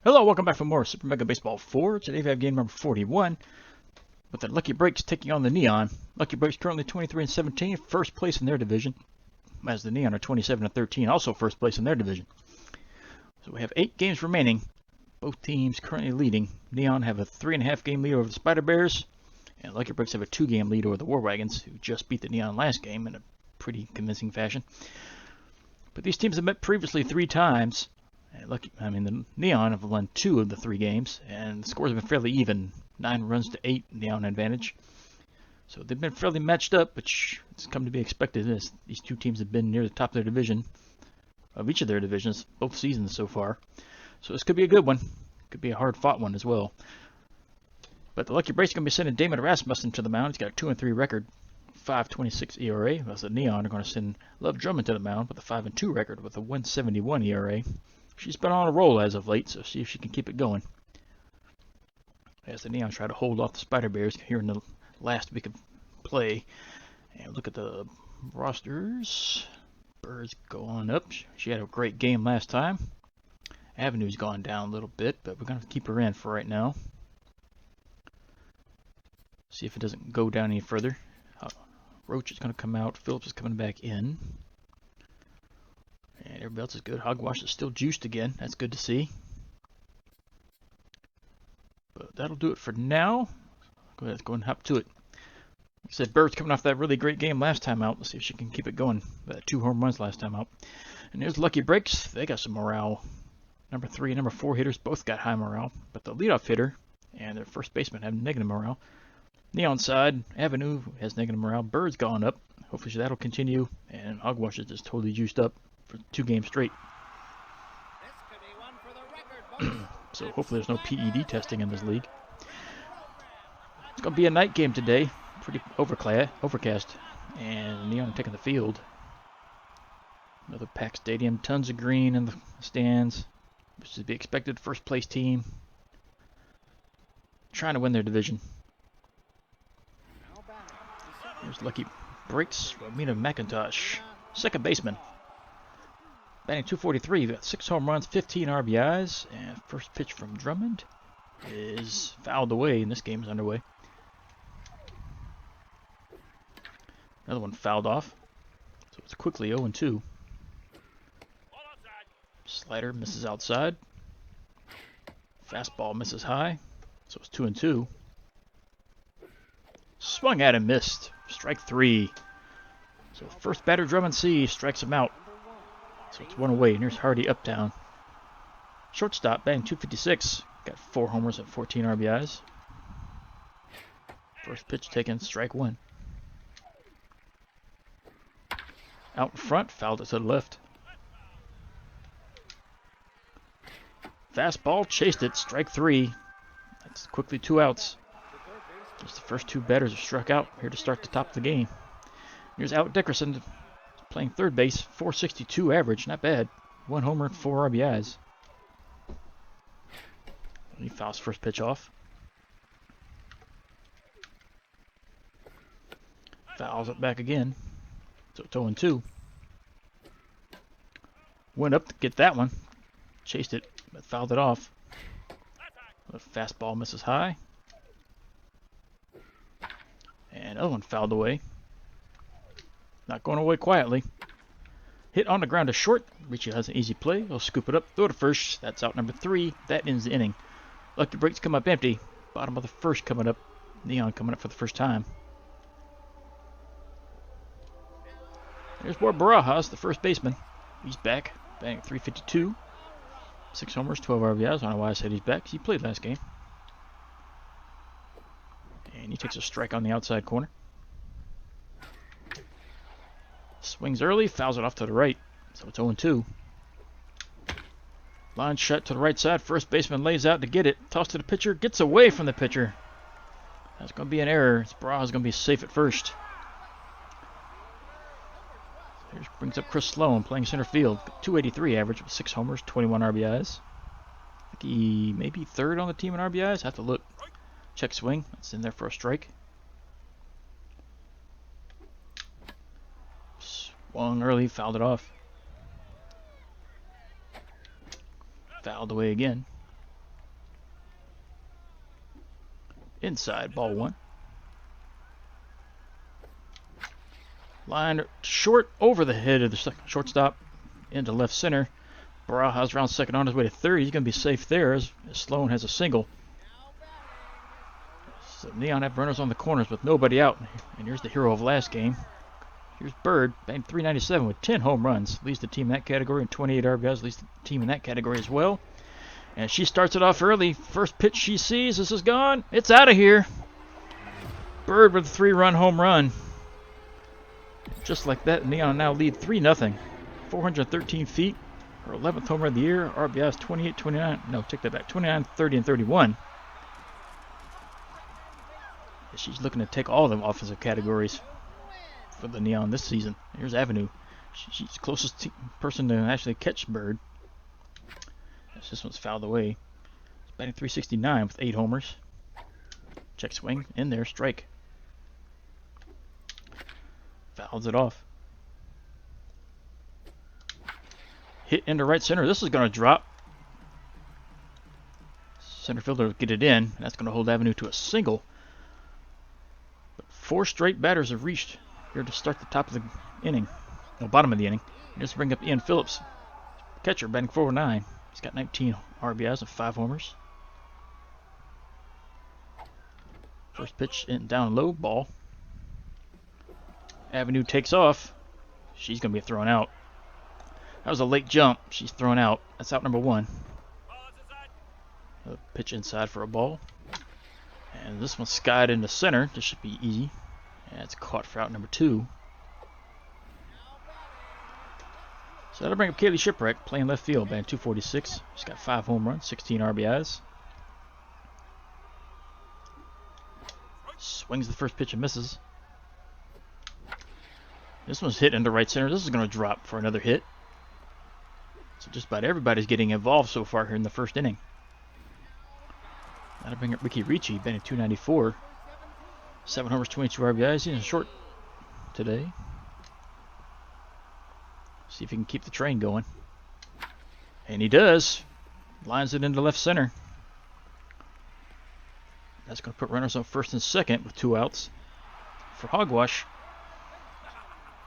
Hello, welcome back for more Super Mega Baseball 4. Today we have game number 41 with the Lucky Breaks taking on the Neon. Lucky Breaks currently 23-17, first place in their division, as the Neon are 27-13, also first place in their division. So we have 8 games remaining, both teams currently leading. Neon have a 3.5 game lead over the Spider Bears, and Lucky Breaks have a 2 game lead over the War Wagons, who just beat the Neon last game in a pretty convincing fashion. But these teams have met previously 3 times. The Neon have won 2 of the 3 games, and the scores have been fairly even. 9 runs to 8, Neon advantage. So they've been fairly matched up, which has come to be expected as these 2 teams have been near the top of their division, of each of their divisions, both seasons so far. So this could be a good one. Could be a hard-fought one as well. But the Lucky Breaks are going to be sending Damon Rasmussen to the mound. He's got a 2-3 record, 5.26 ERA. Whereas the Neon are going to send Love Drummond to the mound with a 5-2 record with a 1.71 ERA. She's been on a roll as of late, so see if she can keep it going. As the Neon try to hold off the Spider Bears here in the last week of play. And look at the rosters. Bird's going up. She had a great game last time. Avenue's gone down a little bit, but we're going to keep her in for right now. See if it doesn't go down any further. Roach is going to come out. Phillips is coming back in. And everybody else is good. Hogwash is still juiced again. That's good to see. But that'll do it for now. Go ahead, let's go and hop to it. Like I said, Bird's coming off that really great game last time out. Let's see if she can keep it going. 2 home runs last time out. And there's Lucky Breaks. They got some morale. Number 3 and number 4 hitters both got high morale. But the leadoff hitter and their first baseman have negative morale. Neon side, Avenue has negative morale. Bird's gone up. Hopefully that'll continue. And Hogwash is just totally juiced up for 2 games straight. So hopefully there's no PED testing in this league. It's going to be a night game today. Pretty overcast. And Neon taking the field. Another packed stadium. Tons of green in the stands. Which is to be expected. First place team. Trying to win their division. Here's Lucky Breaks. Romina McIntosh. Second baseman. Batting .243, got 6 home runs, 15 RBIs, and first pitch from Drummond is fouled away, and this game is underway. Another one fouled off, so it's quickly 0-2. Slider misses outside. Fastball misses high, so it's 2-2. Swung at and missed. Strike 3. So first batter Drummond strikes him out. So it's 1 away, and here's Hardy Uptown. Shortstop, batting .256. Got 4 homers and 14 RBIs. First pitch taken, strike 1. Out in front, fouled it to the left. Fastball, chased it, strike 3. That's quickly 2 outs. Just the first 2 batters are struck out here to start the top of the game. Here's Alec Dickerson. Playing third base, .462 average, not bad. 1 homer, 4 RBIs. He fouls first pitch off. Fouls it back again. So it's 0-2. Went up to get that one. Chased it, but fouled it off. The fastball misses high. And another one fouled away. Not going away quietly. Hit on the ground to short. Richie has an easy play. He'll scoop it up, throw to first. That's out number 3. That ends the inning. Lucky Breaks come up empty. Bottom of the first coming up. Neon coming up for the first time. There's Ward Barajas, the first baseman. He's back. Batting .352. 6 homers, 12 RBIs. I don't know why I said he's back. He played last game. And he takes a strike on the outside corner. Swings early, fouls it off to the right, so it's 0-2. Line shot to the right side, first baseman lays out to get it, toss to the pitcher, gets away from the pitcher. That's going to be an error. Barajas going to be safe at first. Here brings up Chris Sloan playing center field, .283 average with 6 homers, 21 RBIs. I think he may be 3rd on the team in RBIs. I have to look. Check swing, that's in there for a strike. Swung early, fouled it off. Fouled away again. Inside, ball one. Line short over the head of the shortstop into left center. Barajas around second on his way to third. He's going to be safe there as Sloan has a single. So Neon have runners on the corners with nobody out. And here's the hero of last game. Here's Bird, batting .397 with 10 home runs. Leads the team in that category and 28 RBIs. Leads the team in that category as well. And she starts it off early. First pitch she sees. This is gone. It's out of here. Bird with a 3-run home run. Just like that, Neon now lead 3-0. 413 feet. Her 11th home run of the year. RBIs 28, 29. No, take that back. 29, 30, and 31. She's looking to take all the offensive categories for the Neon this season. Here's Avenue. She's the closest person to actually catch Bird. This one's fouled away. It's batting .369 with 8 homers. Check swing. In there. Strike. Fouls it off. Hit into right center. This is going to drop. Center fielder will get it in. That's going to hold Avenue to a single. But 4 straight batters have reached here to start the top of the inning. No, bottom of the inning. Just bring up Ian Phillips. Catcher batting .409. He's got 19 RBIs and 5 homers. First pitch in down low, ball. Avenue takes off. She's going to be thrown out. That was a late jump. She's thrown out. That's out number 1. A pitch inside for a ball. And this one skied into center. This should be easy. And it's caught for out number 2. So that'll bring up Kaylee Shipwreck, playing left field, batting .246. She's got 5 home runs, 16 RBIs. Swings the first pitch and misses. This one's hit into right center. This is going to drop for another hit. So just about everybody's getting involved so far here in the first inning. That'll bring up Ricky Ricci, batting .294. 7 homers, 22 RBIs. He's in short today. See if he can keep the train going. And he does. Lines it into left center. That's going to put runners on first and second with 2 outs. For Hogwash,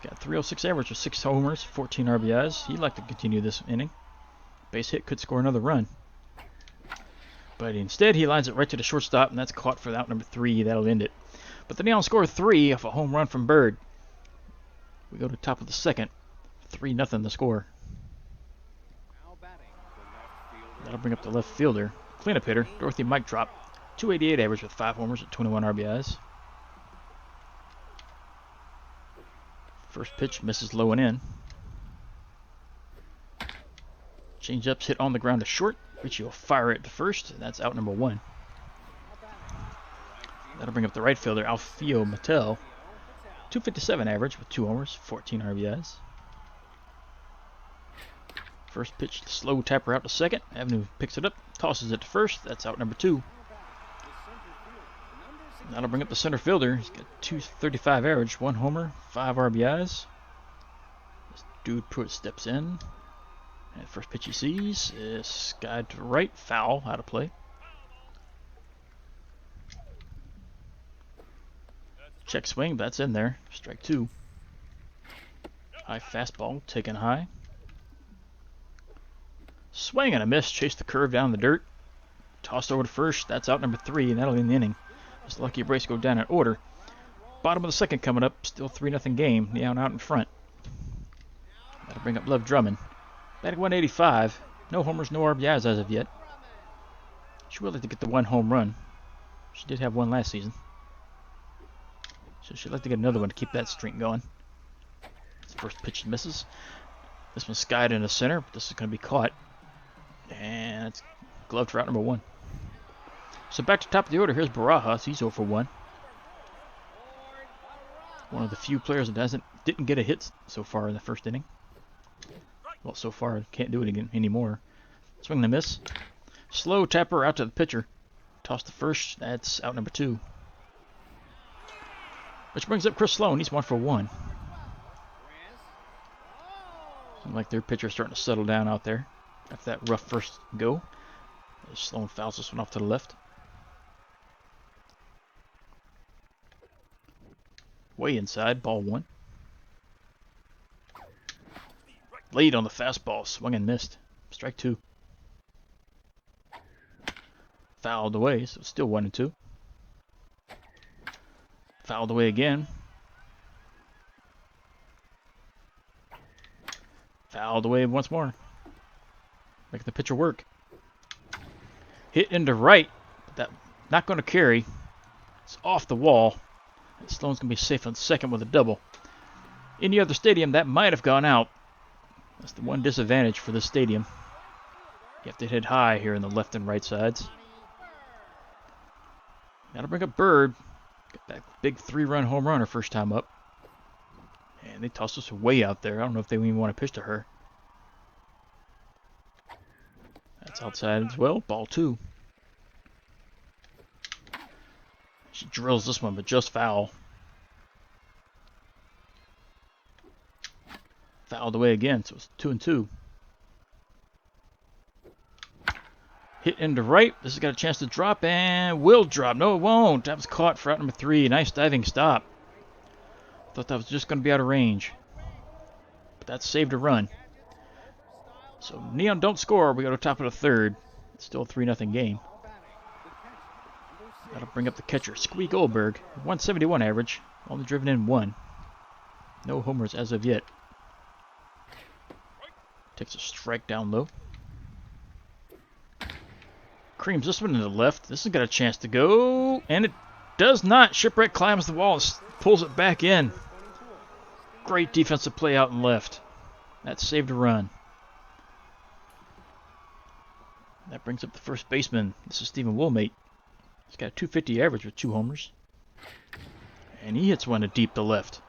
got 306 average with 6 homers, 14 RBIs. He'd like to continue this inning. Base hit could score another run. But instead, he lines it right to the shortstop, and that's caught for out number 3. That'll end it. But the Neon score 3 off a home run from Bird. We go to the top of the second. 3-0 the score. That'll bring up the left fielder. Cleanup hitter, Dorothy Mike Drop. .288 average with 5 homers and 21 RBIs. First pitch misses low and in. Change-ups hit on the ground to short. Richie will fire it to first. That's out number 1. That'll bring up the right fielder, Alfio Mattel. .257 average with 2 homers, 14 RBIs. First pitch, slow tapper out to second. Avenue picks it up, tosses it to first. That's out number 2. That'll bring up the center fielder. He's got .235 average, 1 homer, 5 RBIs. This dude Pruitt steps in. And first pitch he sees is skied to right, foul, out of play. Check swing, that's in there. Strike 2. High fastball, taken high. Swing and a miss, chase the curve down the dirt. Tossed over to first, that's out number 3, and that'll end the inning. This Lucky Brace go down in order. Bottom of the second coming up, still 3-0 game. Neon out in front. That'll bring up Love Drummond. Batting .185. No homers, no RBIs as of yet. She would like to get the 1 home run. She did have 1 last season. So she'd like to get another one to keep that streak going. This first pitch misses. This one's skied in the center, but this is going to be caught. And it's gloved for out number 1. So back to top of the order, here's Barajas. He's 0 for 1. One of the few players that didn't get a hit so far in the first inning. Well, so far, can't do it again anymore. Swing and a miss. Slow tapper out to the pitcher. Toss to first. That's out number 2. Which brings up Chris Sloan. He's 1 for 1. Seems like their pitcher's starting to settle down out there after that rough first go. Sloan fouls this one off to the left. Way inside, ball one. Lead on the fastball, swung and missed. Strike two. Fouled away, so it's still 1-2. Fouled away again. Fouled away once more. Making the pitcher work. Hit into right. But that not going to carry. It's off the wall. And Sloan's going to be safe on second with a double. Any other stadium, that might have gone out. That's the one disadvantage for this stadium. You have to hit high here in the left and right sides. Got to bring up Bird. Got that big 3-run home run her first time up. And they tossed us way out there. I don't know if they even want to pitch to her. That's outside as well. Ball two. She drills this one, but just foul. Fouled away again, so it's 2-2. Hit into right. This has got a chance to drop and will drop. No, it won't. That was caught for out number 3. Nice diving stop. Thought that was just going to be out of range. But that saved a run. So Neon don't score. We go to top of the third. It's still a 3-0 game. That'll bring up the catcher, Squee Goldberg. 171 average. Only driven in 1. No homers as of yet. Takes a strike down low. Creams this one to the left. This has got a chance to go. And it does not. Shipwreck climbs the wall and pulls it back in. Great defensive play out and left. That saved a run. That brings up the first baseman. This is Stephen Wilmate. He's got a 250 average with 2 homers. And he hits one to deep to left.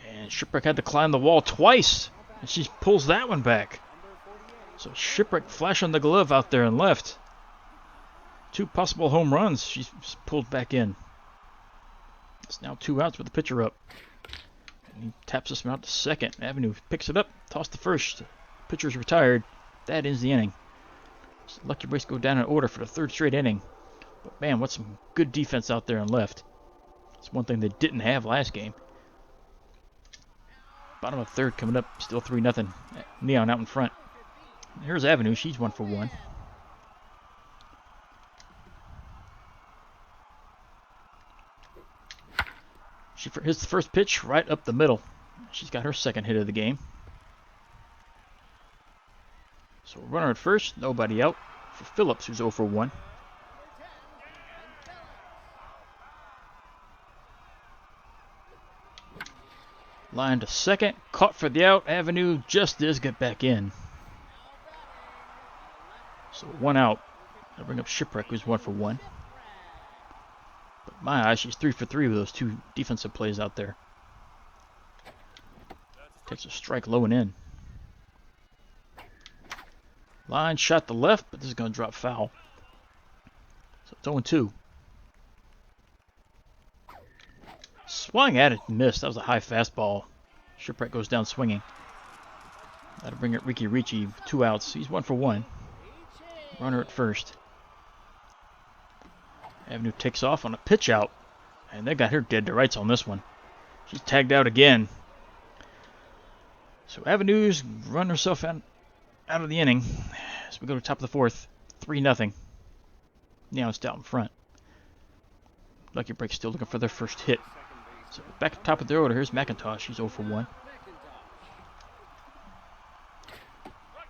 And Shipwreck had to climb the wall twice. And she pulls that one back. So Shipwreck flashing the glove out there and left. 2 possible home runs. She's pulled back in. It's now 2 outs with the pitcher up. And he taps this one out to second. Avenue picks it up. Toss to first. Pitcher's retired. That ends the inning. So Lucky Breaks go down in order for the 3rd straight inning. But man, what's some good defense out there and left. It's one thing they didn't have last game. Bottom of 3rd coming up. Still 3-0. Neon out in front. Here's Avenue. She's 1 for 1. She hits the first pitch right up the middle. She's got her 2nd hit of the game. So runner at first, nobody out for Phillips, who's 0 for 1. Line to second, caught for the out. Avenue just does get back in. So 1 out. I'll bring up Shipwreck, who's 1 for 1. But my eyes, she's 3 for 3 with those 2 defensive plays out there. Takes a strike low and in. Line shot to left, but this is going to drop foul. So it's 0-2. Swung at it, missed. That was a high fastball. Shipwreck goes down swinging. That'll bring it Ricky Ricci, 2 outs. He's 1 for 1. Runner at first. Avenue takes off on a pitch out. And they got her dead to rights on this one. She's tagged out again. So Avenue's run herself out of the inning. As we go to top of the 4th. 3-0. Now it's down in front. Lucky Break still looking for their first hit. So back at top of the order, here's McIntosh. He's 0 for 1.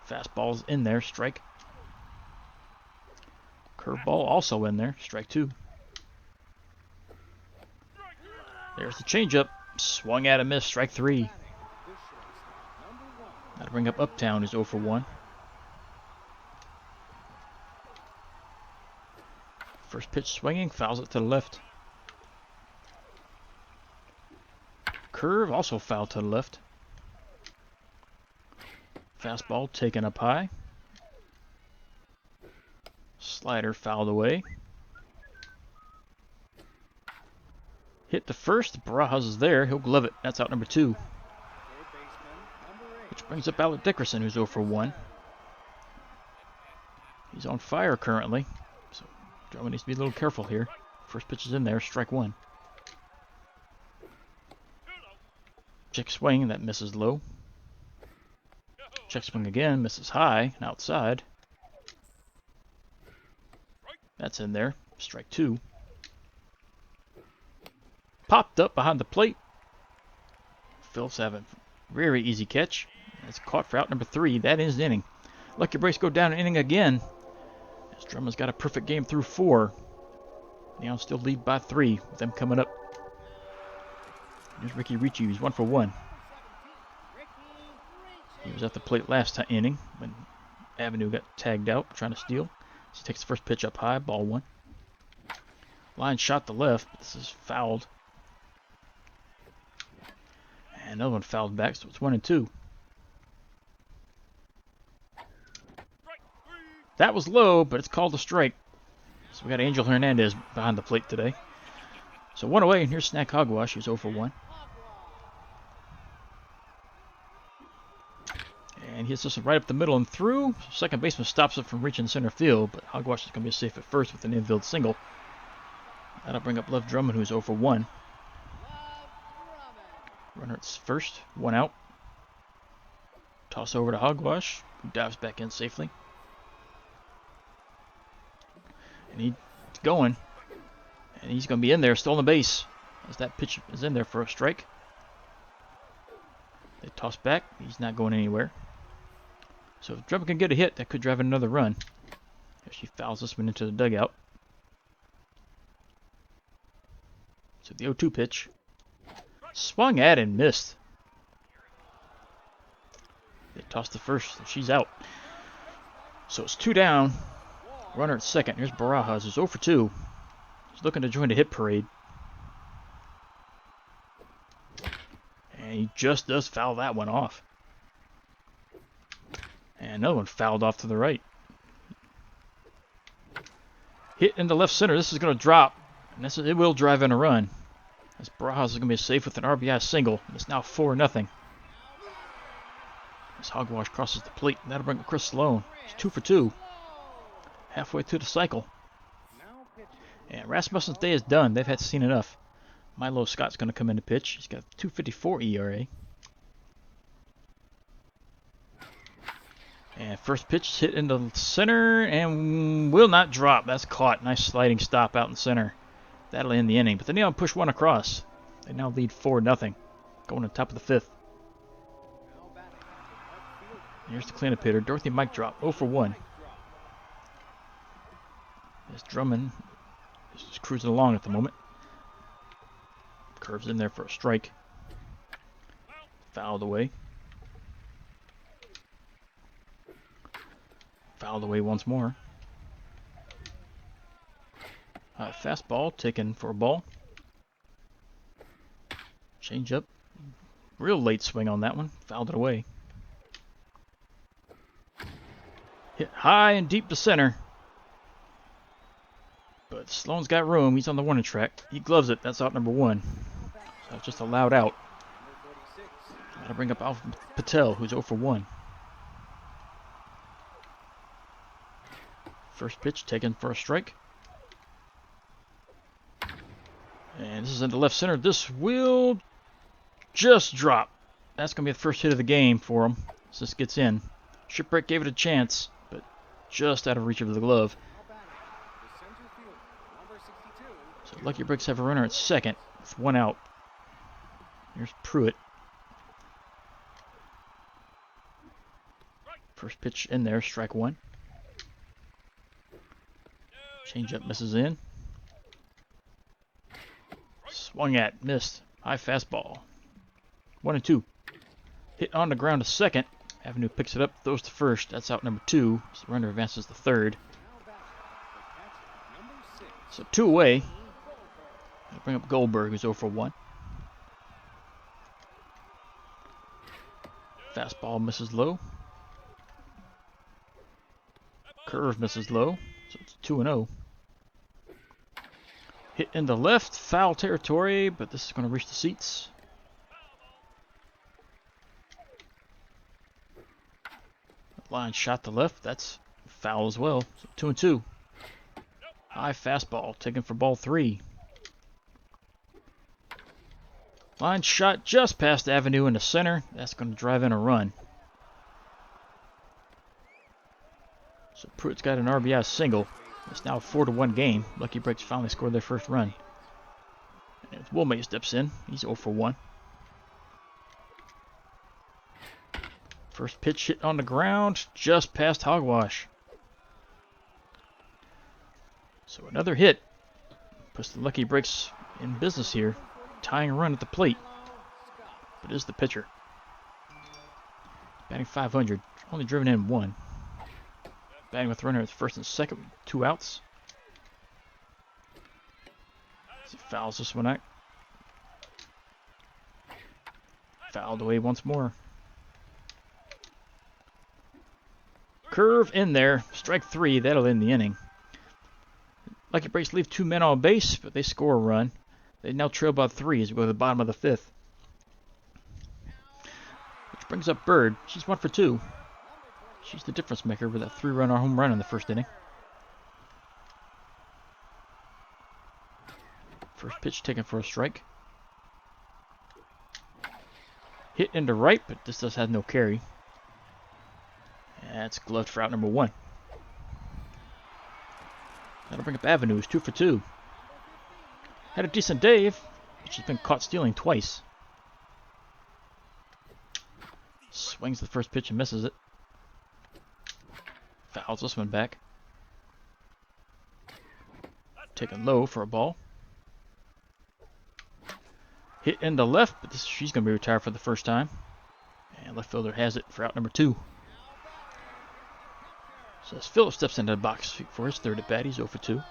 Fastball's in there, strike. Curveball also in there, strike 2. There's the changeup. Swung at a miss, strike 3. That'll bring up Uptown, who's 0 for 1. First pitch swinging, fouls it to the left. Curve also fouled to the left. Fastball taken up high. Slider fouled away. Hit the first. Barajas is there. He'll glove it. That's out number 2. Which brings up Alec Dickerson, who's 0 for 1. He's on fire currently. So Drummond needs to be a little careful here. First pitch is in there. Strike 1. Check swing, that misses low. Check swing again, misses high and outside. That's in there. Strike 2. Popped up behind the plate. Phillips having a very easy catch. It's caught for out number 3. That ends the inning. Lucky Breaks go down an inning again. As Drummond's got a perfect game through 4. Now still lead by 3 with them coming up. Here's Ricky Ricci, who's 1 for 1. He was at the plate last inning when Avenue got tagged out trying to steal. So he takes the first pitch up high, ball 1. Line shot to left, but this is fouled. And another one fouled back, so it's 1-2. That was low, but it's called a strike. So we got Angel Hernandez behind the plate today. So 1 away, and here's Snack Hogwash, who's 0 for 1. And he hits this right up the middle and through. Second baseman stops it from reaching center field, but Hogwash is going to be safe at first with an infield single. That'll bring up Love Drummond, who's 0 for 1. Runner at first, 1 out. Toss over to Hogwash, who dives back in safely. And he's going. And he's going to be in there, stolen base. As that pitch is in there for a strike. They toss back. He's not going anywhere. So if Drummond can get a hit, that could drive another run. If she fouls this one into the dugout. So the 0-2 pitch. Swung at and missed. They toss the first, and she's out. So it's 2 down. Runner at second. Here's Barajas, who's 0 for 2. He's looking to join the hit parade. And he just does foul that one off. And another one fouled off to the right. Hit into left center. This is going to drop. And it will drive in a run. As Barajas is going to be safe with an RBI single. It's now 4-0. As Hogwash crosses the plate. And that'll bring up Chris Sloan. He's 2 for 2. Halfway through the cycle. And Rasmussen's day is done. They've had seen enough. Milo Scott's going to come in to pitch. He's got a 2.54 ERA. And first pitch is hit into center and will not drop. That's caught. Nice sliding stop out in center. That'll end the inning. But the Neon push 1 across. They now lead 4-0. Going to the top of the 5th. Here's the cleanup hitter. Dorothy Mike drop. 0 for 1. As Drummond is just cruising along at the moment. Curves in there for a strike. Fouled away. Fouled away once more. Fastball taken for a ball. Change up. Real late swing on that one. Fouled it away. Hit high and deep to center. But Sloan's got room. He's on the warning track. He gloves it. That's out number 1. So it's just a loud out. That'll bring up Alpha Patel, who's 0 for 1. First pitch taken for a strike. And this is into left center. This will just drop. That's going to be the first hit of the game for him. So this gets in. Shipwreck gave it a chance, but just out of reach of the glove. So Lucky Bricks have a runner at second with 1 out. Here's Pruitt. First pitch in there, strike 1. Changeup misses in. Swung at, missed. High fastball. 1-2. Hit on the ground to second. Avenue picks it up, throws to first. That's out number 2. So the runner advances to third. So 2 away. I'll bring up Goldberg, who's 0 for 1. Fastball misses low. Curve misses low. So it's 2-0. Hit into left, foul territory, but this is going to reach the seats. Line shot to left, that's foul as well. So 2-2. High fastball taken for ball 3. Line shot just past Avenue in the center. That's going to drive in a run. So Pruitt's got an RBI single. It's now a 4-1 game. Lucky Breaks finally scored their first run. And Woolmate steps in. He's 0 for 1. First pitch hit on the ground, just past Hogwash. So another hit puts the Lucky Breaks in business here, tying a run at the plate. But it is the pitcher. Batting .500, only driven in 1. Batting with runner at first and second, 2 outs. He fouls this one out. Fouled away once more. Curve in there, strike 3, that'll end the inning. Lucky Breaks leave 2 men on base, but they score a run. They now trail by 3 as we go to the bottom of the 5th. Which brings up Bird. She's 1 for 2. She's the difference maker with that 3-run home run in the first inning. First pitch taken for a strike. Hit into right, but this does have no carry. That's gloved for out number 1. That'll bring up Avenue, who's 2 for 2. Had a decent day, but she's been caught stealing twice. Swings the first pitch and misses it. Fouls this one back. Taken low for a ball. Hit into left, but she's going to be retired for the first time. And left fielder has it for out number 2. So as Phillips steps into the box for his third at bat, he's 0 for 2.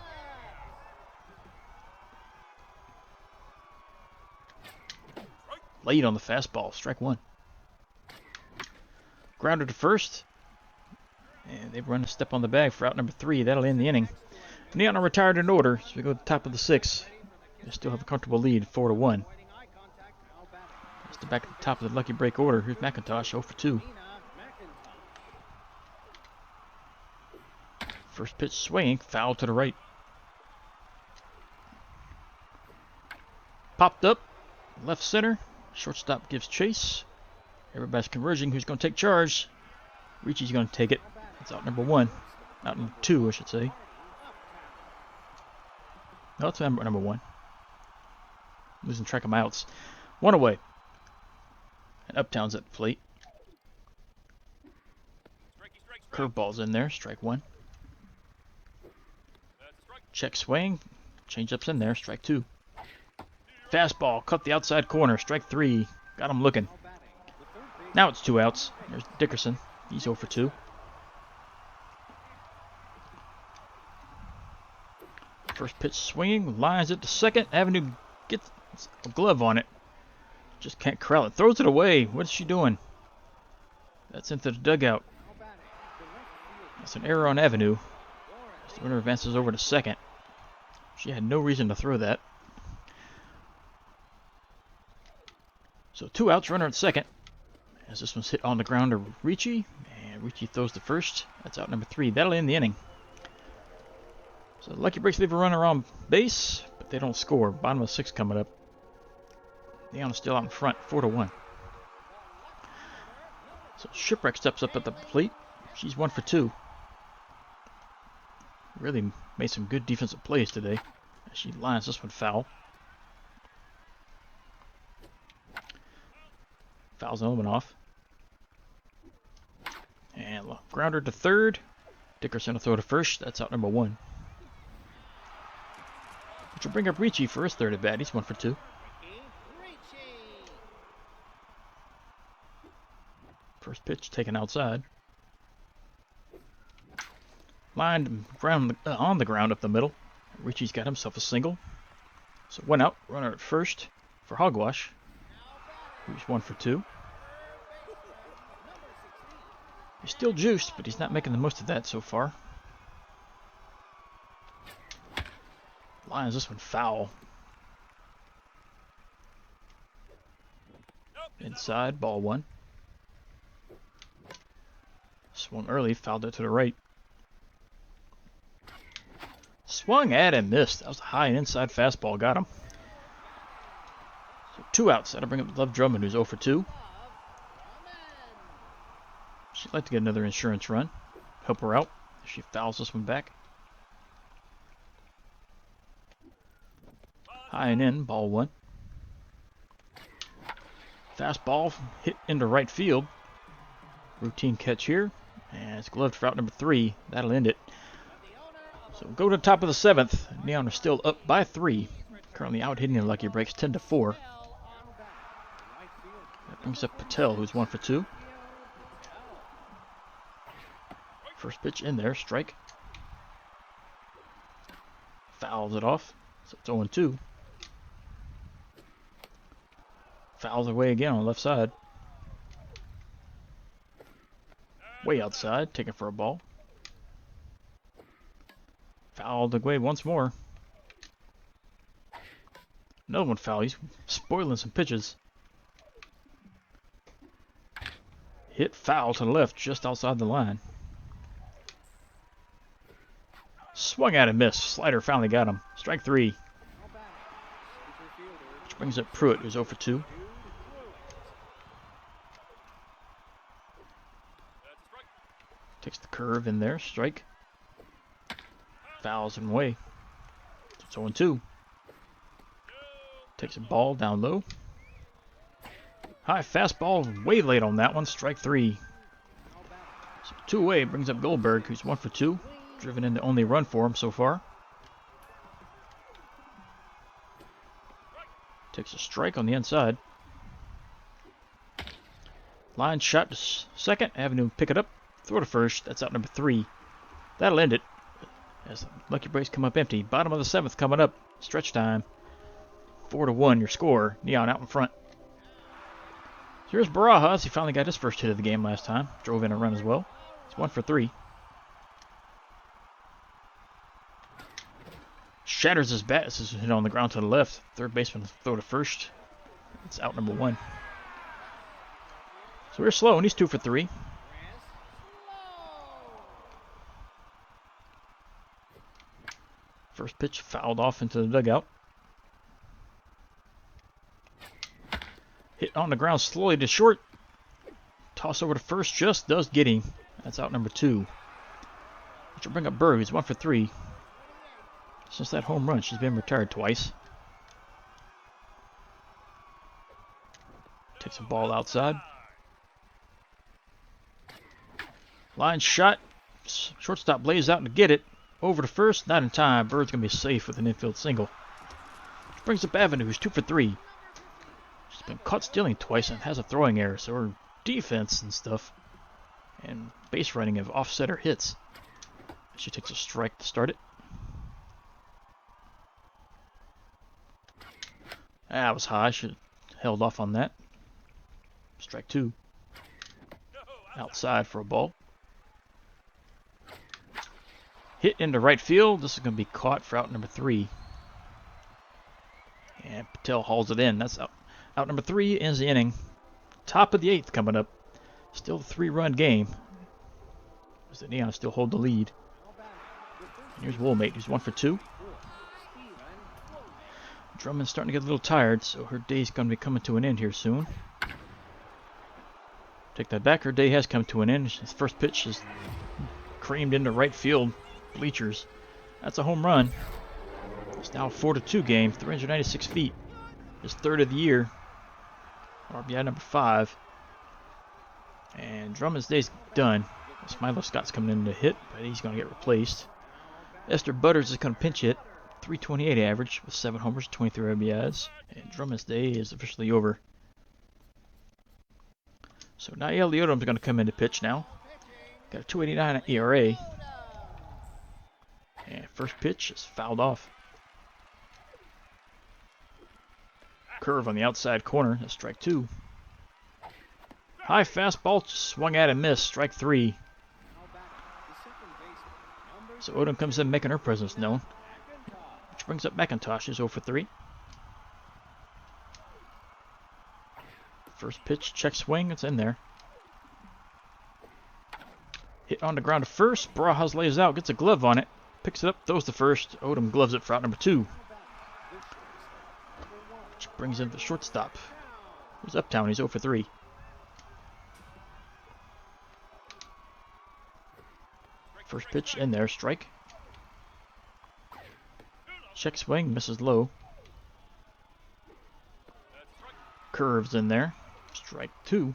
Late on the fastball, strike 1. Grounder to first. And they've run a step on the bag for out number 3. That'll end the inning. Neon are retired in order, so we go to the top of the 6th. They still have a comfortable lead, 4-1. That's the back at the top of the Lucky Break order. Here's McIntosh, 0 for 2. First pitch swinging, foul to the right. Popped up, left center. Shortstop gives chase. Everybody's converging. Who's going to take charge? Ricci's going to take it. It's out number 1. Out number 2, I should say. No, it's number 1. Losing track of my outs. 1 away. And Uptown's at the plate. Curveball's in there. Strike 1. Check swing. Changeup's in there. Strike 2. Fastball. Cut the outside corner. Strike 3. Got him looking. Now it's 2 outs. There's Dickerson. He's 0 for 2. First pitch swinging. Lines it to second. Avenue gets a glove on it. Just can't corral it. Throws it away. What's she doing? That's into the dugout. That's an error on Avenue. The runner advances over to second. She had no reason to throw that. So 2 outs, runner at second. As this one's hit on the ground to Ricci. And Ricci throws the first. That's out number 3. That'll end the inning. So the Lucky Breaks leave a runner on base, but they don't score. Bottom of the 6th coming up. Neon is still out in front, 4-1. So Shipwreck steps up at the plate. She's 1 for 2. Really made some good defensive plays today. She lines this one foul. Fouls an off. And grounder to third. Dickerson will throw to first. That's out number 1. Which will bring up Ricci for his third at bat. He's 1 for 2. First pitch taken outside. Lined ground on the ground up the middle. Ricci's got himself a single. So 1 out. Runner at first for Hogwash. He's 1 for 2. He's still juiced, but he's not making the most of that so far. Lines this one foul. Inside, ball 1. Swung early, fouled it to the right. Swung at and missed. That was a high and inside fastball. Got him. So 2 outs. That'll bring up Love Drummond, who's 0 for 2. She'd like to get another insurance run. Help her out if she fouls this one back. High and in, ball 1. Fastball hit into right field. Routine catch here. And it's gloved for out number 3. That'll end it. So we'll go to the top of the 7th. Neon are still up by 3. Currently out hitting the Lucky Breaks 10-4. That brings up Patel, who's 1 for 2. First pitch in there, strike. Fouls it off, so it's 0-2. Fouls away again on the left side. Way outside, taking for a ball. Fouled away once more. Another one foul. He's spoiling some pitches. Hit foul to the left, just outside the line. Swung at and missed. Slider finally got him. Strike 3. Which brings up Pruitt, who's 0 for 2. Takes the curve in there. Strike. Fouls him away. It's 0-2. Takes a ball down low. High fastball. Way late on that one. Strike 3. So 2 away. Brings up Goldberg, who's 1 for 2. Driven in the only run for him so far. Takes a strike on the inside. Line shot to second. Avenue pick it up. Throw to first. That's out number 3. That'll end it. As the Lucky Breaks come up empty. Bottom of the 7th coming up. Stretch time. 4-1 your score. Neon out in front. Here's Barajas. He finally got his first hit of the game last time. Drove in a run as well. It's 1 for 3. Shatters his bat. This is hit on the ground to the left. Third baseman throw to first. It's out number 1. So we're slow, and he's 2 for 3. First pitch fouled off into the dugout. Hit on the ground slowly to short. Toss over to first, just does get him. That's out number 2. Which will bring up Berg, who's 1 for 3. Since that home run, she's been retired twice. Takes a ball outside. Line shot. Shortstop lays out to get it. Over to first, not in time. Bird's going to be safe with an infield single. Which brings up Avenue, who's 2 for 3. She's been caught stealing twice and has a throwing error, so her defense and stuff and base running have offset her hits. She takes a strike to start it. That was high. Should have held off on that. Strike 2. Outside for a ball. Hit into right field. This is going to be caught for out number 3. And Patel hauls it in. That's out number 3 ends the inning. Top of the 8th coming up. Still a 3-run game. As the Neon still hold the lead. And here's Woolmate, who's 1 for 2. Drummond's starting to get a little tired, so her day's going to be coming to an end here soon. Take that back. Her day has come to an end. His first pitch is creamed into right field bleachers. That's a home run. It's now a 4-2 game, 396 feet. His 3rd of the year. RBI number 5. And Drummond's day's done. Milo Scott's coming in to hit, but he's going to get replaced. Esther Butters is going to pinch hit. 328 average with 7 homers, 23 RBIs. And Drummond's day is officially over. So Nael Leodom's going to come in to pitch now. Got a 2.89 ERA. And first pitch is fouled off. Curve on the outside corner. That's strike 2. High fastball swung at and missed. Strike 3. So Odom comes in making her presence known. Which brings up McIntosh, who's 0 for 3. First pitch, check swing, it's in there. Hit on the ground to first. Barajas lays out, gets a glove on it. Picks it up, throws to first. Odom gloves it for out number 2. Which brings in the shortstop. Here's Uptown. He's 0 for 3. First pitch in there, strike. Check swing, misses low. Curves in there, strike 2.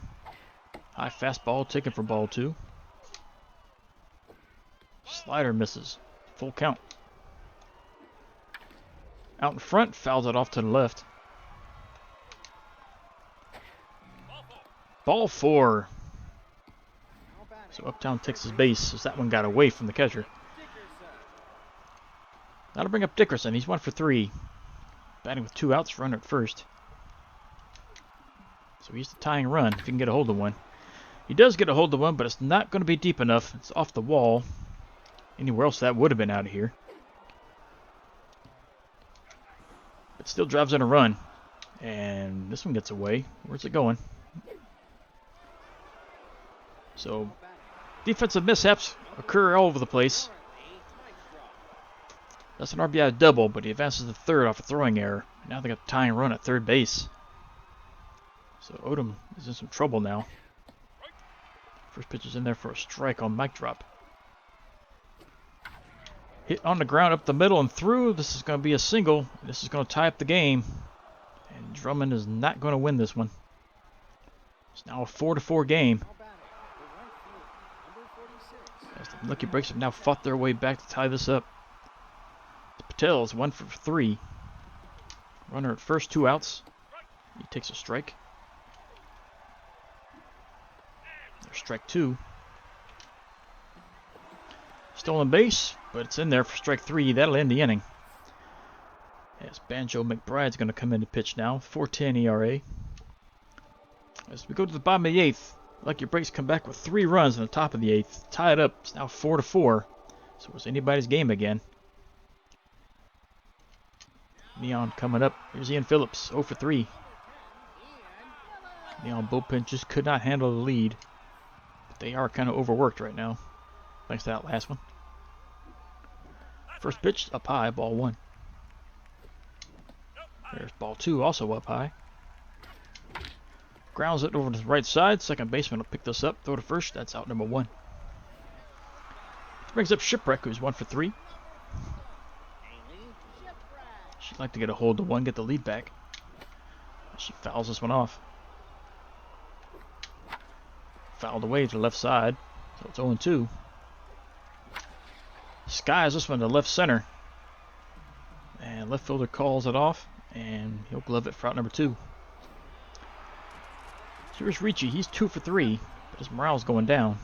High fastball taken for ball 2. Slider misses, full count. Out in front, fouls it off to the left. Ball 4. So Uptown takes his base as that one got away from the catcher. That'll bring up Dickerson. He's 1 for 3. Batting with 2 outs, runner at first. So he's the tying run if he can get a hold of one. He does get a hold of one, but it's not going to be deep enough. It's off the wall. Anywhere else that would have been out of here. But still drives in a run. And this one gets away. Where's it going? So defensive mishaps occur all over the place. That's an RBI double, but he advances to third off a throwing error. Now they got a tying run at third base. So Odom is in some trouble now. First pitch is in there for a strike on mic drop. Hit on the ground up the middle and through. This is going to be a single. This is going to tie up the game. And Drummond is not going to win this one. It's now a 4-4 game. As the Lucky Breaks have now fought their way back to tie this up. Patel's 1 for 3. Runner at first, 2 outs. He takes a strike. There's strike 2. Stolen base, but it's in there for strike 3. That'll end the inning. As Banjo McBride's going to come in to pitch now. 4.10 ERA. As we go to the bottom of the 8th, Lucky Breaks come back with 3 runs in the top of the 8th. Tie it up. It's now 4-4. So it's anybody's game again. Neon coming up. Here's Ian Phillips, 0 for 3. Neon bullpen just could not handle the lead. But they are kind of overworked right now. Thanks to that last one. First pitch up high, ball 1. There's ball 2, also up high. Grounds it over to the right side. Second baseman will pick this up. Throw to first. That's out number 1. Brings up Shipwreck, who's 1 for 3. She'd like to get a hold of one, get the lead back. She fouls this one off. Fouled away to the left side. So it's 0-2. Skies this one to left center. And left fielder calls it off. And he'll glove it for out number 2. So here's Ricci. He's 2 for 3. But his morale's going down.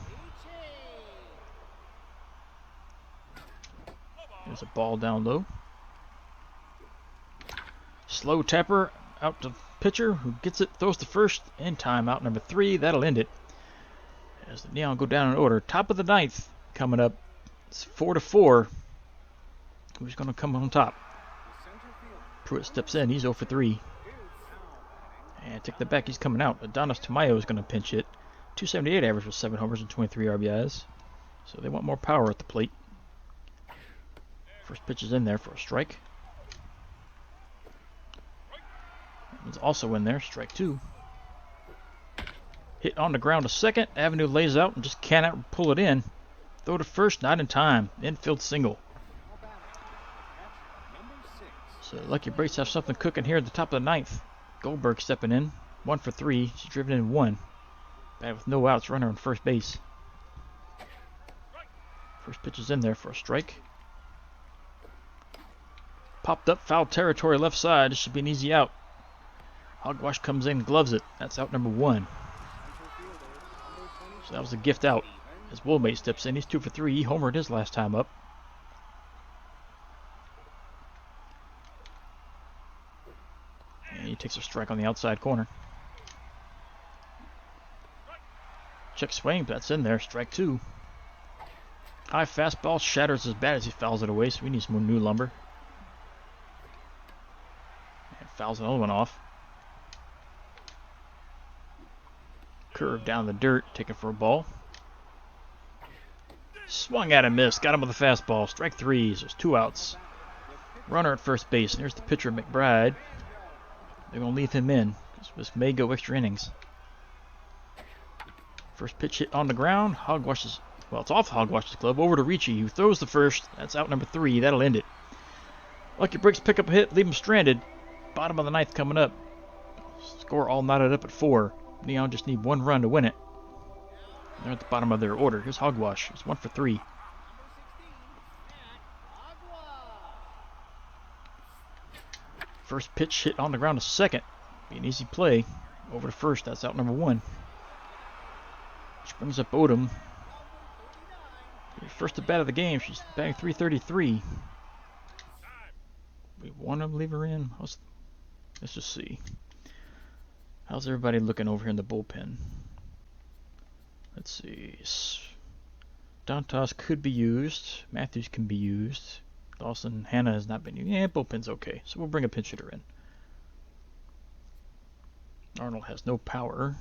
There's a ball down low. Slow tapper out to pitcher who gets it, throws to first, in time, out number 3. That'll end it. As the Neon go down in order. Top of the 9th coming up. It's 4-4. Who's going to come on top? Pruitt steps in. He's 0 for 3. And take the back. He's coming out. Adonis Tamayo is going to pinch hit. 278 average with 7 homers and 23 RBIs. So they want more power at the plate. First pitch is in there for a strike. It's also in there, strike 2. Hit on the ground to second. Avenue lays out and just cannot pull it in. Throw to first, not in time. Infield single. So Lucky Breaks have something cooking here at the top of the 9th. Goldberg stepping in, 1 for 3. She's driven in 1. Bad with no outs, runner on first base. First pitch is in there for a strike. Popped up, foul territory left side. This should be an easy out. Hogwash comes in, gloves it. That's out number 1. So that was a gift out. As Woolmate steps in, he's 2 for 3. He homered his last time up. And he takes a strike on the outside corner. Check swing, but that's in there. Strike 2. High fastball shatters as bad as he fouls it away, so we need some more new lumber. And fouls another one off. Curve down the dirt, taken for a ball. Swung at and missed. Got him with a fastball. Strike 3. So there's 2 outs. Runner at first base. And here's the pitcher, McBride. They're going to leave him in. This may go extra innings. First pitch hit on the ground. Hogwash's, well, it's off Hogwash's glove. Over to Ricci, who throws the first. That's out number 3. That'll end it. Lucky Breaks pick up a hit, leave him stranded. Bottom of the 9th coming up. Score all knotted up at 4. Neon just need 1 run to win it. They're at the bottom of their order. Here's Hogwash. It's 1 for 3. First pitch hit on the ground to second. Be an easy play. Over to first. That's out number 1. Which brings up Odom. First at bat of the game. She's batting .333. We want to leave her in. Let's just see. How's everybody looking over here in the bullpen? Let's see. Dantas could be used. Matthews can be used. Dawson, Hannah has not been used. Yeah, bullpen's okay. So we'll bring a pinch hitter in. Arnold has no power.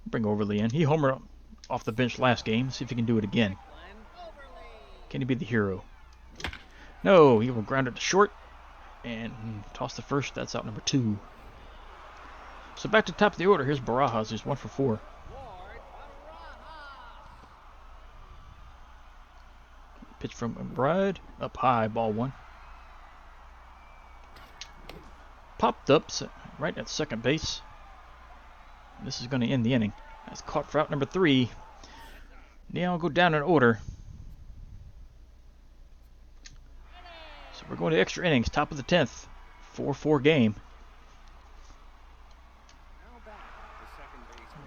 Bring Overly in. He homered off the bench last game. See if he can do it again. Can he be the hero? No, he will ground it to short and toss the first. That's out number 2. So back to top of the order. Here's Barajas, who's 1 for 4. Pitch from McBride. Up high, ball 1. Popped up right at second base. This is going to end the inning. That's caught for out number 3. Now I'll go down in order. So we're going to extra innings, top of the 10th. 4-4 game.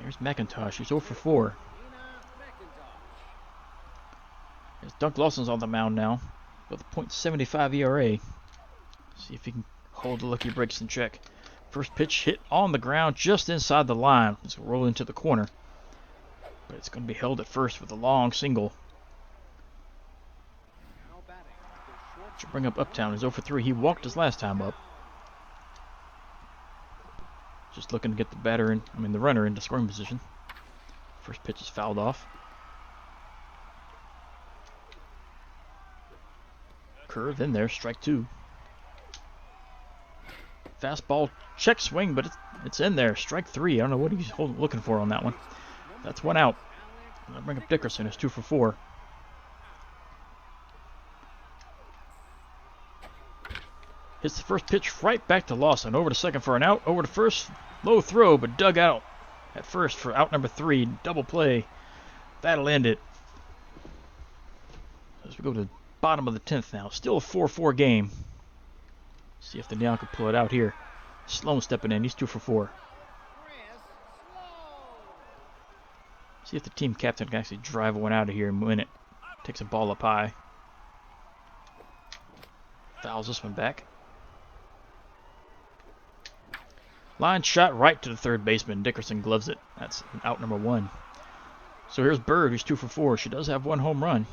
There's McIntosh. He's 0 for 4. There's Dunk Lawson's on the mound now with a .75 ERA. See if he can hold the Lucky Breaks in check. First pitch hit on the ground just inside the line. It's going to roll into the corner. But it's going to be held at first with a long single. Should bring up Uptown. He's 0 for 3. He walked his last time up. Just looking to get the runner into scoring position. First pitch is fouled off. Curve in there, strike 2. Fastball check swing, but it's in there. Strike 3. I don't know what he's looking for on that one. That's 1 out. I'll bring up Dickerson. It's 2 for 4. Hits the first pitch right back to Lawson. Over to second for an out. Over to first. Low throw, but dug out at first for out number 3. Double play. That'll end it. As we go to the bottom of the 10th now. Still a 4-4 game. See if the Neon can pull it out here. Sloan stepping in. He's 2 for 4. See if the team captain can actually drive one out of here and win it. Takes a ball up high. Fouls this one back. Line shot right to the third baseman. Dickerson gloves it. That's out number 1. So here's Bird, who's 2 for 4. She does have 1 home run.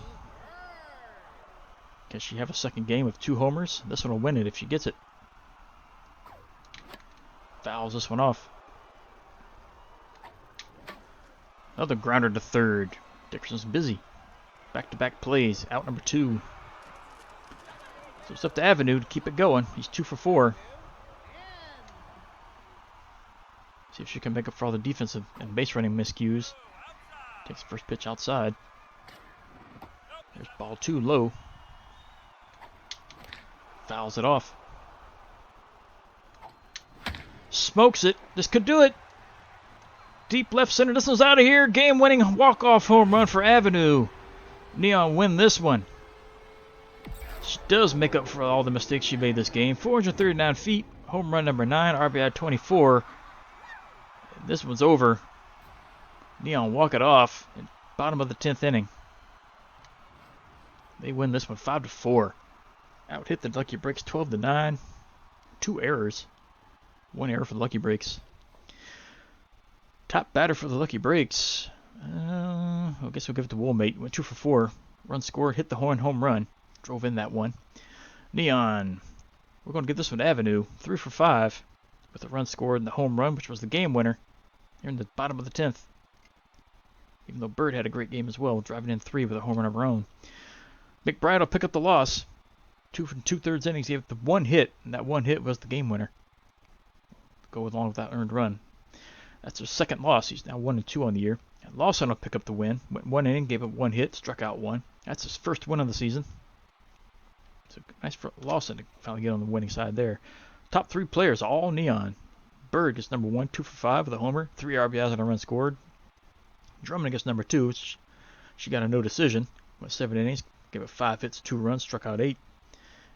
Can she have a second game with 2 homers? This one will win it if she gets it. Fouls this one off. Another grounder to third. Dickerson's busy. Back-to-back plays. Out number 2. So it's up to Avenue to keep it going. He's 2 for 4. See if she can make up for all the defensive and base running miscues. Takes the first pitch outside. There's ball 2 low. Fouls it off. Smokes it. This could do it. Deep left center. This one's out of here. Game-winning walk-off home run for Avenue. Neon win this one. She does make up for all the mistakes she made this game. 439 feet. Home run number 9. RBI 24. And this one's over. Neon walk it off. In bottom of the 10th inning. They win this one 5-4. Out hit the Lucky Breaks 12-9. 2 errors. 1 error for the Lucky Breaks. Top batter for the Lucky Breaks. I guess we'll give it to Woolmate. Went 2 for 4. Run scored. Hit the home run. Drove in that one. Neon. We're going to give this one to Avenue. 3 for 5. With a run scored and the home run, which was the game winner. Here in the bottom of the 10th. Even though Bird had a great game as well. Driving in 3 with a home run of her own. McBride will pick up the loss. 2 from 2/3 innings. He gave the 1 hit. And that 1 hit was the game winner. go along with that earned run. That's their second loss. He's now 1-2 on the year. And Lawson will pick up the win. Went 1 inning, gave up 1 hit, struck out 1. That's his first win of the season. So nice for Lawson to finally get on the winning side there. Top 3 players, all neon. Bird gets number 1, 2 for 5 with a homer, 3 RBIs and a run scored. Drummond gets number 2. She got a no decision. Went 7 innings, gave up 5 hits, 2 runs, struck out 8.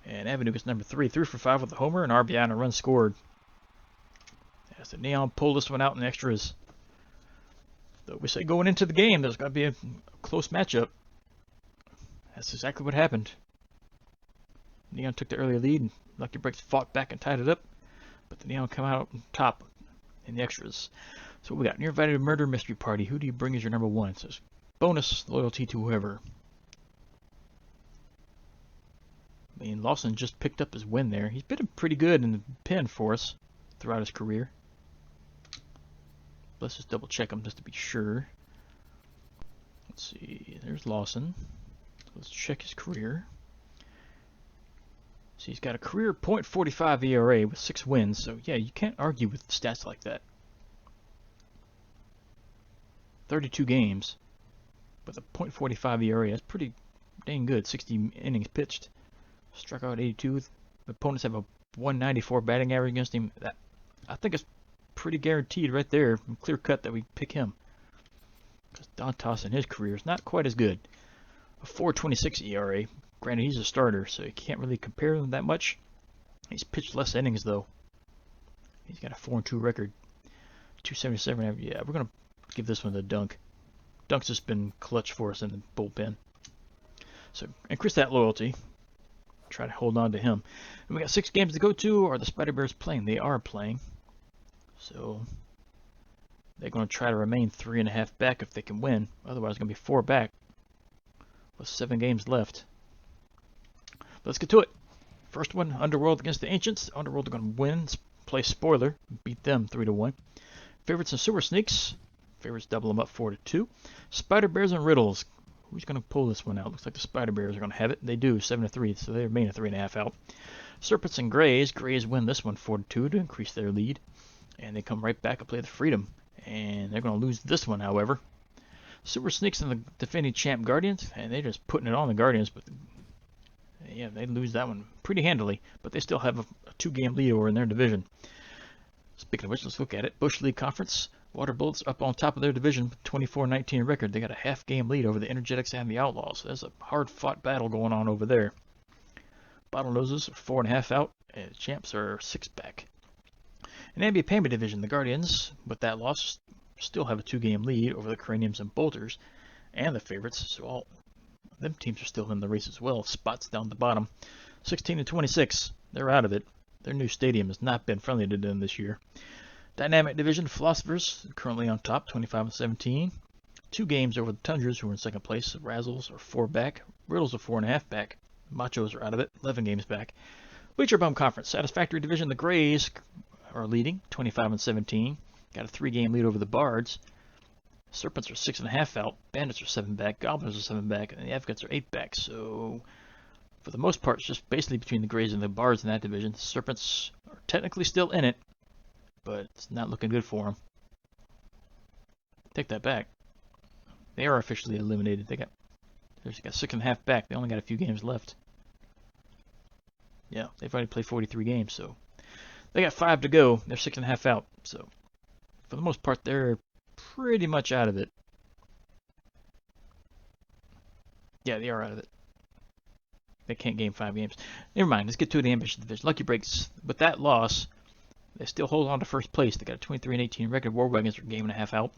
And Avenue gets number 3, 3 for 5 with a homer, an RBI and a run scored. As the Neon pull this one out in extras. Though we say going into the game, there's got to be a close matchup. That's exactly what happened. Neon took the early lead, and Lucky Breaks fought back and tied it up. But the Neon come out on top in the extras. So we got Near Invited Murder Mystery Party. Who do you bring as your number 1? It says bonus loyalty to whoever. I mean, Lawson just picked up his win there. He's been pretty good in the pen for us throughout his career. Let's just double check him just to be sure. Let's see. There's Lawson. Let's check his career. So he's got a career .45 ERA with 6 wins. So yeah, you can't argue with stats like that. 32 games with a .45 ERA. That's pretty dang good. 60 innings pitched. Struck out 82. The opponents have a 194 batting average against him. That, I think it's pretty guaranteed right there, clear cut that we pick him. Because Dantas in his career is not quite as good. A 4.26 ERA. Granted, he's a starter, so you can't really compare them that much. He's pitched less innings though. He's got a 4-2 record. 277. Yeah, we're gonna give this one the Dunk. Dunk's just been clutch for us in the bullpen. So increase that loyalty. Try to hold on to him. And we got 6 games to go to. Are the Spider Bears playing? They are playing. So they're going to try to remain 3.5 back if they can win. Otherwise, it's going to be 4 back with 7 games left. But let's get to it. First one, Underworld against the Ancients. Underworld are going to win. Play spoiler. Beat them 3-1. Favorites and Sewer Sneaks. Favorites double them up 4-2. Spider Bears and Riddles. Who's going to pull this one out? Looks like the Spider Bears are going to have it. They do, 7-3, so they remain a 3.5 out. Serpents and Grays. Grays win this one 4-2 to increase their lead. And they come right back and play the Freedom. And they're going to lose this one, however. Sewer Sneaks and the defending champ Guardians. And they're just putting it on the Guardians. But yeah, they lose that one pretty handily. But they still have a 2-game lead over in their division. Speaking of which, let's look at it. Bush League Conference. Water Bullets up on top of their division, 24-19 record. They got a half-game lead over the Energetics and the Outlaws. So there's a hard-fought battle going on over there. Bottlenoses are 4.5 out, and the champs are 6 back. In the NBA Payment Division, the Guardians, with that loss, still have a 2-game lead over the Craniums and Bolters and the favorites. So all them teams are still in the race as well. Spots down the bottom, 16-26. They're out of it. Their new stadium has not been friendly to them this year. Dynamic Division, Philosophers currently on top, 25-17. 2 games over the Tundras, who are in second place. Razzles are 4 back. Riddles are 4.5 back. Machos are out of it, 11 games back. Bleacher Bum Conference, Satisfactory Division, the Grays are leading, 25-17. Got a 3-game lead over the Bards. Serpents are 6.5 out. Bandits are 7 back. Goblins are 7 back. And the Advocates are 8 back. So, for the most part, it's just basically between the Grays and the Bards in that division. The Serpents are technically still in it, but it's not looking good for them. Take that back. They are officially eliminated. They got 6.5 back. They only got a few games left. Yeah, they've already played 43 games, so they got 5 to go. They're 6.5 out. So, for the most part, they're pretty much out of it. Yeah, they are out of it. They can't game 5 games. Never mind. Let's get to the Ambition Division. Lucky Breaks. With that loss, they still hold on to first place. They got a 23-18 record. War Wagons are a game and a half out.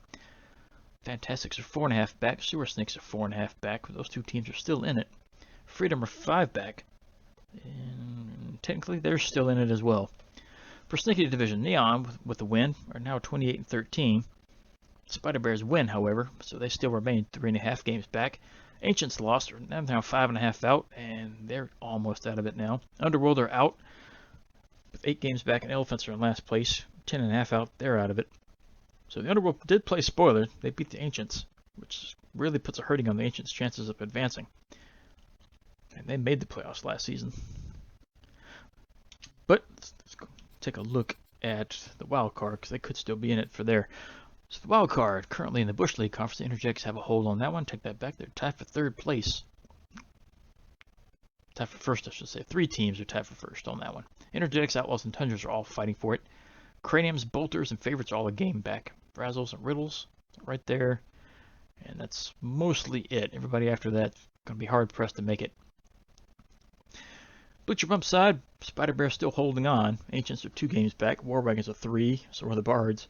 Fantastics are 4.5 back. Sewer Snakes are 4.5 back. Those 2 teams are still in it. Freedom are 5 back. And technically, they're still in it as well. For Sneaky Division, Neon, with the win, are now 28-13. Spider Bears win, however, so they still remain 3.5 games back. Ancients lost, are now 5.5 out, and they're almost out of it now. Underworld are out, with 8 games back, and Elephants are in last place, 10.5 out, they're out of it. So the Underworld did play spoiler. They beat the Ancients, which really puts a hurting on the Ancients' chances of advancing. And they made the playoffs last season. But let's go take a look at the wild card because they could still be in it for there. So the wild card, currently in the Bush League Conference, the Interjects have a hold on that one. Take that back. They're tied for third place. Tied for first, I should say. 3 teams are tied for first on that one. Interjects, Outlaws, and Tundras are all fighting for it. Craniums, Bolters, and Favorites are all a game back. Frazzles and Riddles right there. And that's mostly it. Everybody after that going to be hard pressed to make it. Butcher Bump side, Spider Bear still holding on. Ancients are 2 games back. War Wagons are 3. So are the Bards.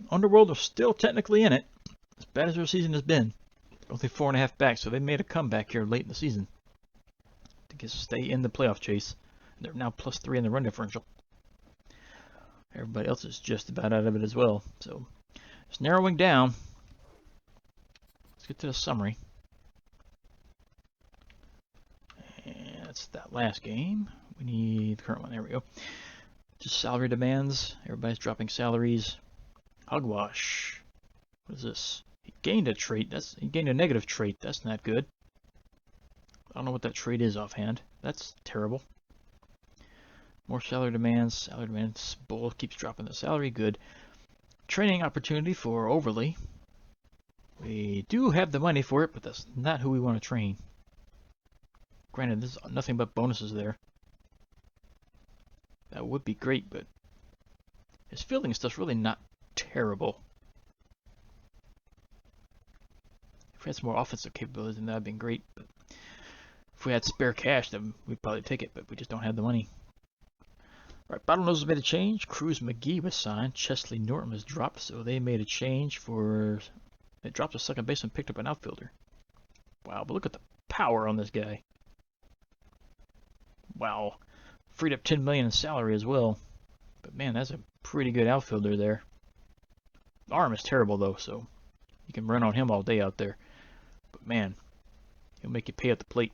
Underworld are still technically in it. As bad as their season has been. Only 4.5 back, so they made a comeback here late in the season to stay in the playoff chase. They're now +3 in the run differential. Everybody else is just about out of it as well. So it's narrowing down. Let's get to the summary. And that's that last game. We need the current one. There we go. Just salary demands. Everybody's dropping salaries. Hogwash. What is this? He gained a trait. He gained a negative trait. That's not good. I don't know what that trait is offhand. That's terrible. More salary demands. Salary demands. Bull keeps dropping the salary. Good. Training opportunity for Overly. We do have the money for it, but that's not who we want to train. Granted, there's nothing but bonuses there. That would be great, but his fielding stuff's really not terrible. If we had some more offensive capabilities, then that would have been great. But if we had spare cash, then we'd probably take it, but we just don't have the money. Alright, Bottlenose has made a change. Cruz McGee was signed. Chesley Norton was dropped, so they made a change for... They dropped a second baseman and picked up an outfielder. Wow, but look at the power on this guy. Wow. Freed up $10 million in salary as well. But man, that's a pretty good outfielder there. The arm is terrible though, so you can run on him all day out there. But man, he'll make you pay at the plate.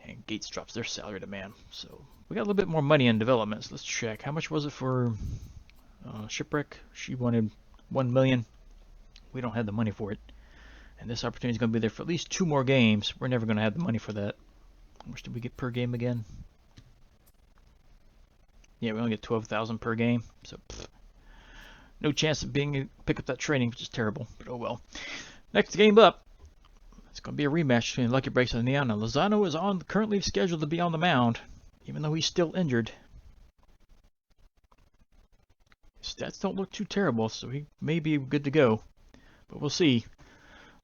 And Gates drops their salary demand. So we got a little bit more money in development. So let's check. How much was it for Shipwreck? She wanted $1 million. We don't have the money for it. And this opportunity is going to be there for at least 2 more games. We're never going to have the money for that. How much did we get per game again? Yeah, we only get 12,000 per game. So no chance of being pick up that training, which is terrible. But oh well. Next game up, it's going to be a rematch between Lucky Breaks and Neon. Now Lozano is currently scheduled to be on the mound, even though he's still injured. His stats don't look too terrible, so he may be good to go. But we'll see.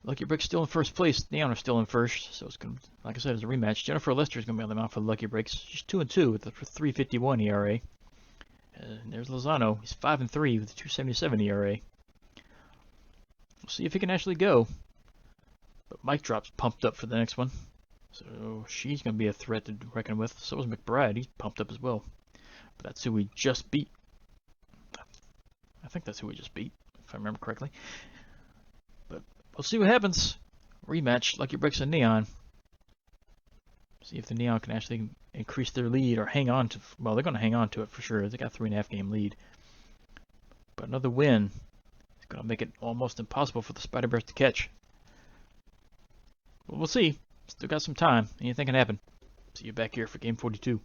Lucky Break's still in first place. Neon are still in first. So it's going to, like I said, it's a rematch. Jennifer Lester is going to be on the mound for the Lucky Breaks. She's 2-2 with a 3.51 ERA. And there's Lozano. He's 5-3 with a 2.77 ERA. We'll see if he can actually go. But Mike Drop's pumped up for the next one. So she's going to be a threat to reckon with. So is McBride. He's pumped up as well. But that's who we just beat. I think that's who we just beat, if I remember correctly. But we'll see what happens. Rematch, Lucky Breaks and Neon. See if the Neon can actually increase their lead or hang on to... Well, they're going to hang on to it for sure. They got a 3.5 game lead. But another win is going to make it almost impossible for the Spider Bears to catch. But we'll see. Still got some time. Anything can happen. See you back here for game 42.